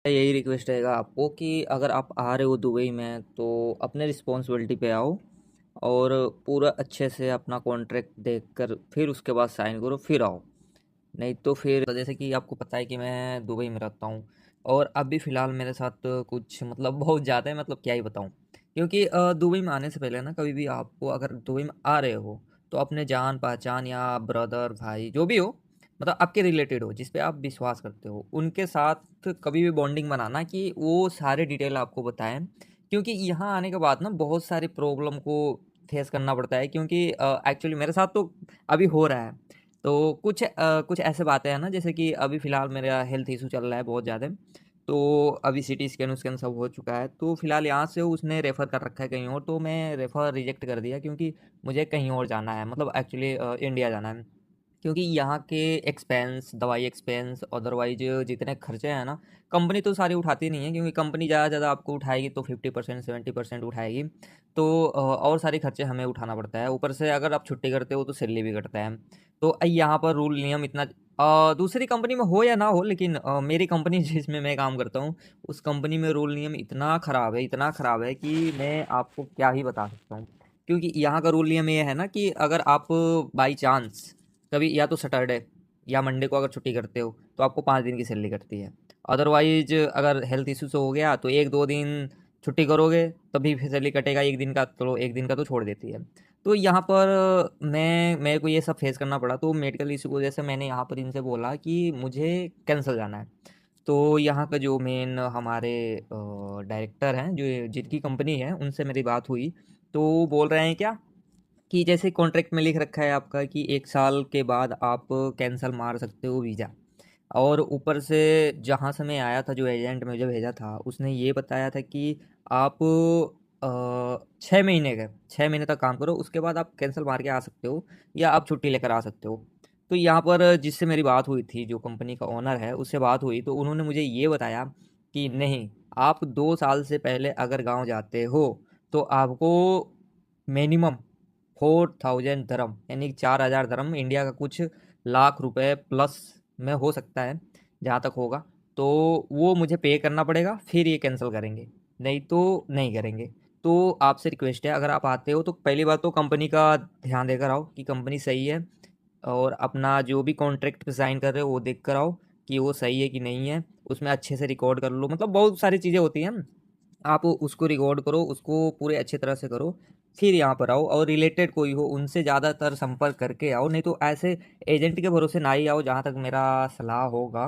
यही रिक्वेस्ट रहेगा आपको कि अगर आप आ रहे हो दुबई में तो अपने रिस्पॉन्सिबिलिटी पे आओ और पूरा अच्छे से अपना कॉन्ट्रैक्ट देखकर फिर उसके बाद साइन करो फिर आओ। नहीं तो फिर जैसे कि आपको पता है कि मैं दुबई में रहता हूँ और अभी फ़िलहाल मेरे साथ कुछ मतलब बहुत ज़्यादा है, मतलब क्या ही बताऊँ। क्योंकि दुबई में आने से पहले ना कभी भी आपको अगर दुबई में आ रहे हो तो अपने जान पहचान या ब्रदर भाई जो भी हो, मतलब आपके रिलेटेड हो जिस पे आप विश्वास करते हो उनके साथ कभी भी बॉन्डिंग बनाना कि वो सारे डिटेल आपको बताएं। क्योंकि यहाँ आने के बाद ना बहुत सारी प्रॉब्लम को फेस करना पड़ता है, क्योंकि एक्चुअली मेरे साथ तो अभी हो रहा है। तो कुछ ऐसे बातें हैं ना, जैसे कि अभी फ़िलहाल मेरा हेल्थ इशू चल रहा है बहुत ज़्यादा। तो अभी सीटी स्कैन उसकैन सब हो चुका है, तो फ़िलहाल यहाँ से उसने रेफ़र कर रखा है कहीं और, तो मैं रेफ़र रिजेक्ट कर दिया क्योंकि मुझे कहीं और जाना है, मतलब एक्चुअली इंडिया जाना है। क्योंकि यहाँ के एक्सपेंस, दवाई एक्सपेंस, अदरवाइज जितने खर्चे हैं ना, कंपनी तो सारी उठाती नहीं है, क्योंकि कंपनी ज़्यादा से ज़्यादा आपको उठाएगी तो 50% 70% उठाएगी। तो और सारे खर्चे हमें उठाना पड़ता है, ऊपर से अगर आप छुट्टी करते हो तो सैलरी भी कटता है। तो यहाँ पर रूल नियम इतना दूसरी कंपनी में हो या ना हो, लेकिन मेरी कंपनी जिसमें मैं काम करता हूँ उस कंपनी में रूल नियम इतना ख़राब है, इतना ख़राब है कि मैं आपको क्या ही बता सकता हूँ। क्योंकि यहाँ का रूल नियम ये है ना कि अगर आप बाई चांस कभी या तो सैटरडे या मंडे को अगर छुट्टी करते हो तो आपको 5 दिन की सैलरी कटती है। अदरवाइज अगर हेल्थ इशू से हो गया तो 1-2 दिन छुट्टी करोगे तभी फिर सैलरी कटेगा, एक दिन का, चलो एक दिन का तो छोड़ देती है। तो यहाँ पर मेरे को ये सब फेस करना पड़ा, तो मेडिकल इशू की वजह से मैंने यहाँ पर इनसे बोला कि मुझे कैंसिल जाना है। तो यहाँ का जो मेन हमारे डायरेक्टर हैं, जो जिनकी कंपनी है, उनसे मेरी बात हुई। तो वो बोल रहे हैं क्या कि जैसे कॉन्ट्रैक्ट में लिख रखा है आपका कि 1 साल के बाद आप कैंसल मार सकते हो वीज़ा। और ऊपर से जहाँ से मैं आया था, जो एजेंट मुझे भेजा था उसने ये बताया था कि आप 6 महीने का 6 महीने तक काम करो, उसके बाद आप कैंसिल मार के आ सकते हो या आप छुट्टी लेकर आ सकते हो। तो यहाँ पर जिससे मेरी बात हुई थी, जो कंपनी का ओनर है उससे बात हुई, तो उन्होंने मुझे ये बताया कि नहीं, आप 2 साल से पहले अगर गांव जाते हो तो आपको मिनिमम 4000 धर्म, यानी 4000 धर्म, इंडिया का कुछ लाख रुपए प्लस में हो सकता है जहाँ तक होगा। तो वो मुझे पे करना पड़ेगा, फिर ये कैंसिल करेंगे, नहीं तो नहीं करेंगे। तो आपसे रिक्वेस्ट है, अगर आप आते हो तो पहली बात तो कंपनी का ध्यान देकर आओ कि कंपनी सही है, और अपना जो भी कॉन्ट्रैक्ट पे साइन कर रहे हो वो देख कर आओ कि वो सही है कि नहीं है। उसमें अच्छे से रिकॉर्ड कर लो, मतलब बहुत सारी चीज़ें होती हैं, आप उसको रिकॉर्ड करो, उसको पूरे अच्छे तरह से करो, फिर यहाँ पर आओ। और रिलेटेड कोई हो उनसे ज़्यादातर संपर्क करके आओ, नहीं तो ऐसे एजेंट के भरोसे ना ही आओ, जहाँ तक मेरा सलाह होगा।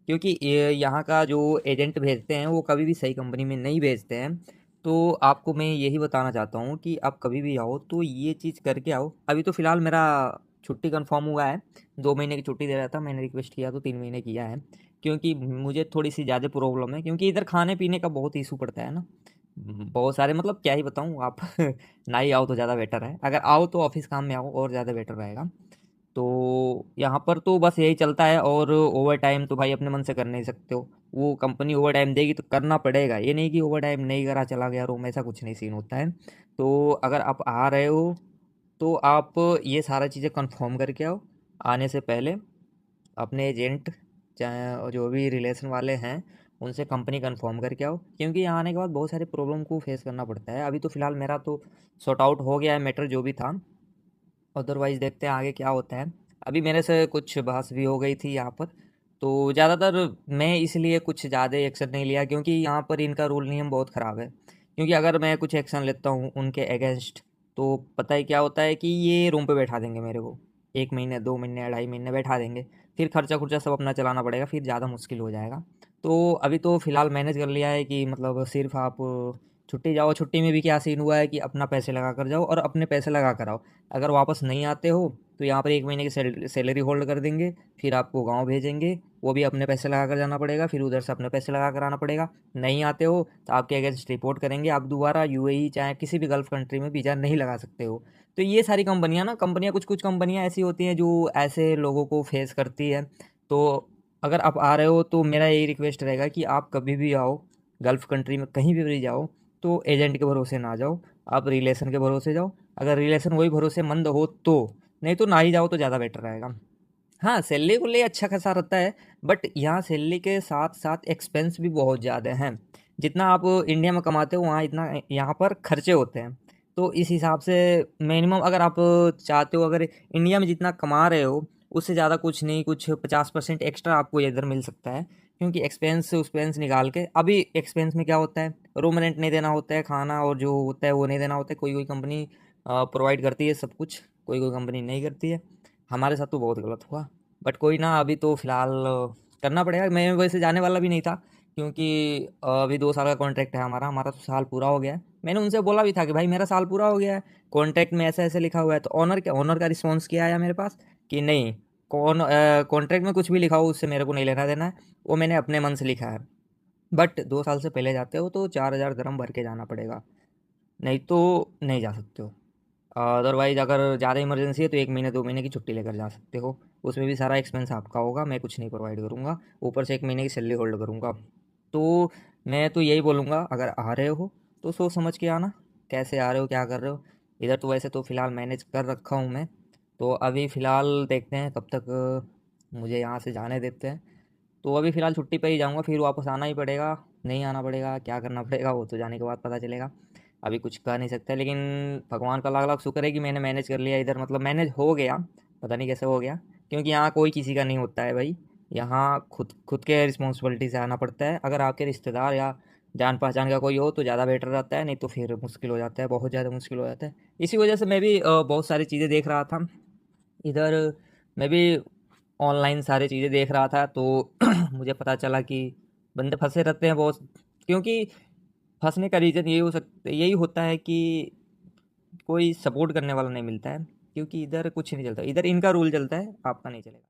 क्योंकि ये यहाँ का जो एजेंट भेजते हैं वो कभी भी सही कंपनी में नहीं भेजते हैं। तो आपको मैं यही बताना चाहता हूँ कि आप कभी भी आओ तो ये चीज़ करके आओ। अभी तो फ़िलहाल मेरा छुट्टी कंफर्म हुआ है, 2 महीने की छुट्टी दे रहा था, मैंने रिक्वेस्ट किया तो 3 महीने किया है। क्योंकि मुझे थोड़ी सी ज़्यादा प्रॉब्लम है, क्योंकि इधर खाने पीने का बहुत इशू पड़ता है ना, बहुत सारे, मतलब क्या ही बताऊँ आप ना ही आओ तो ज़्यादा बेटर है, अगर आओ तो ऑफिस काम में आओ और ज़्यादा बेटर रहेगा। तो यहाँ पर तो बस यही चलता है, और ओवर टाइम तो भाई अपने मन से कर नहीं सकते हो, वो कंपनी ओवर टाइम देगी तो करना पड़ेगा, ये नहीं कि ओवर टाइम नहीं करा चला गया रूम, ऐसा कुछ नहीं सीन होता है। तो अगर आप आ रहे हो तो आप ये सारा चीज़ें कंफर्म करके आओ आने से पहले, अपने एजेंट चाहे जो भी रिलेशन वाले हैं उनसे कंपनी कंफर्म करके आओ। क्योंकि यहाँ आने के बाद बहुत सारी प्रॉब्लम को फेस करना पड़ता है। अभी तो फ़िलहाल मेरा तो सॉर्ट आउट हो गया है मैटर जो भी था, अदरवाइज़ देखते हैं आगे क्या होता है। अभी मेरे से कुछ बहस भी हो गई थी यहाँ पर, तो ज़्यादातर मैं इसलिए कुछ ज़्यादा एक्शन नहीं लिया, क्योंकि यहाँ पर इनका रूल नियम बहुत ख़राब है। क्योंकि अगर मैं कुछ एक्शन लेता हूँ उनके अगेंस्ट, तो पता ही क्या होता है कि ये रूम पे बैठा देंगे मेरे को, 1 महीने 2 महीने 2.5 महीने बैठा देंगे, फिर खर्चा खुर्चा सब अपना चलाना पड़ेगा, फिर ज़्यादा मुश्किल हो जाएगा। तो अभी तो फ़िलहाल मैनेज कर लिया है कि मतलब सिर्फ आप छुट्टी जाओ, छुट्टी में भी क्या सीन हुआ है कि अपना पैसे लगा कर जाओ और अपने पैसे लगा कर आओ। अगर वापस नहीं आते हो तो यहाँ पर 1 महीने की सैलरी होल्ड कर देंगे, फिर आपको गांव भेजेंगे, वो भी अपने पैसे लगा कर जाना पड़ेगा, फिर उधर से अपने पैसे लगा कर आना पड़ेगा। नहीं आते हो तो आपके अगेंस्ट रिपोर्ट करेंगे, आप दोबारा यूएई चाहे किसी भी गल्फ़ कंट्री में वीज़ा नहीं लगा सकते हो। तो ये सारी कंपनियाँ ना, कंपनियाँ कुछ कुछ कंपनियाँ ऐसी होती हैं जो ऐसे लोगों को फेस करती है। तो अगर आप आ रहे हो तो मेरा यही रिक्वेस्ट रहेगा कि आप कभी भी आओ, गल्फ़ कंट्री में कहीं भी जाओ तो एजेंट के भरोसे ना जाओ, आप रिलेशन के भरोसे जाओ। अगर रिलेशन वही भरोसेमंद हो तो, नहीं तो ना ही जाओ तो ज़्यादा बेटर रहेगा। हाँ, सैलरी को ले अच्छा खासा रहता है, बट यहाँ सैलरी के साथ साथ एक्सपेंस भी बहुत ज़्यादा हैं। जितना आप इंडिया में कमाते हो वहाँ इतना यहाँ पर खर्चे होते हैं। तो इस हिसाब से मिनिमम अगर आप चाहते हो, अगर इंडिया में जितना कमा रहे हो उससे ज़्यादा कुछ नहीं, कुछ 50% एक्स्ट्रा आपको इधर मिल सकता है। क्योंकि एक्सपेंस उक्सपेंस निकाल के, अभी एक्सपेंस में क्या होता है, रूम रेंट नहीं देना होता है, खाना और जो होता है वो नहीं देना होता है। कोई कोई कंपनी प्रोवाइड करती है सब कुछ, कोई कोई कंपनी नहीं करती है। हमारे साथ तो बहुत गलत हुआ। बट कोई ना, अभी तो फ़िलहाल करना पड़ेगा। मैं वैसे जाने वाला भी नहीं था, क्योंकि अभी 2 साल का कॉन्ट्रैक्ट है हमारा। हमारा तो साल पूरा हो गया है। मैंने उनसे बोला भी था कि भाई मेरा साल पूरा हो गया है, कॉन्ट्रैक्ट में ऐसे-ऐसे लिखा हुआ है। तो ओनर का रिस्पॉन्स क्या आया मेरे पास कि नहीं, कॉन्ट्रैक्ट में कुछ भी लिखा हो उससे मेरे को नहीं लेना देना है, वो मैंने अपने मन से लिखा है। बट 2 साल से पहले जाते हो तो 4000 दिरहम भर के जाना पड़ेगा, नहीं तो नहीं जा सकते हो। अदरवाइज़ अगर ज़्यादा इमरजेंसी है तो 1 महीने 2 महीने की छुट्टी लेकर जा सकते हो। उसमें भी सारा एक्सपेंस आपका होगा, मैं कुछ नहीं प्रोवाइड करूँगा, ऊपर से 1 महीने की सैलरी होल्ड करूँगा। तो मैं तो यही बोलूँगा, अगर आ रहे हो तो सोच समझ के आना, कैसे आ रहे हो, क्या कर रहे हो। इधर तो वैसे तो फ़िलहाल मैनेज कर रखा हूँ मैं, तो अभी फ़िलहाल देखते हैं कब तक मुझे यहाँ से जाने देते हैं। तो अभी फ़िलहाल छुट्टी पे ही जाऊँगा, फिर वापस आना ही पड़ेगा, नहीं आना पड़ेगा, क्या करना पड़ेगा वो तो जाने के बाद पता चलेगा। अभी कुछ कह नहीं सकते, लेकिन भगवान का लाख लाख शुक्र है कि मैंने मैनेज कर लिया इधर, मतलब मैनेज हो गया, पता नहीं कैसे हो गया। क्योंकि यहाँ कोई किसी का नहीं होता है भाई, यहाँ खुद खुद के रिस्पॉन्सिबिलिटी से आना पड़ता है। अगर आपके रिश्तेदार या जान पहचान का कोई हो तो ज़्यादा बेटर रहता है, नहीं तो फिर मुश्किल हो जाता है, बहुत ज़्यादा मुश्किल हो जाता है। इसी वजह से मैं भी बहुत सारी चीज़ें देख रहा था इधर। मैं भी ऑनलाइन सारी चीज़ें देख रहा था, तो मुझे पता चला कि बंदे फंसे रहते हैं बहुत। क्योंकि फंसने का रीज़न यही होता है कि कोई सपोर्ट करने वाला नहीं मिलता है। क्योंकि इधर कुछ नहीं चलता, इधर इनका रूल चलता है, आपका नहीं चलेगा।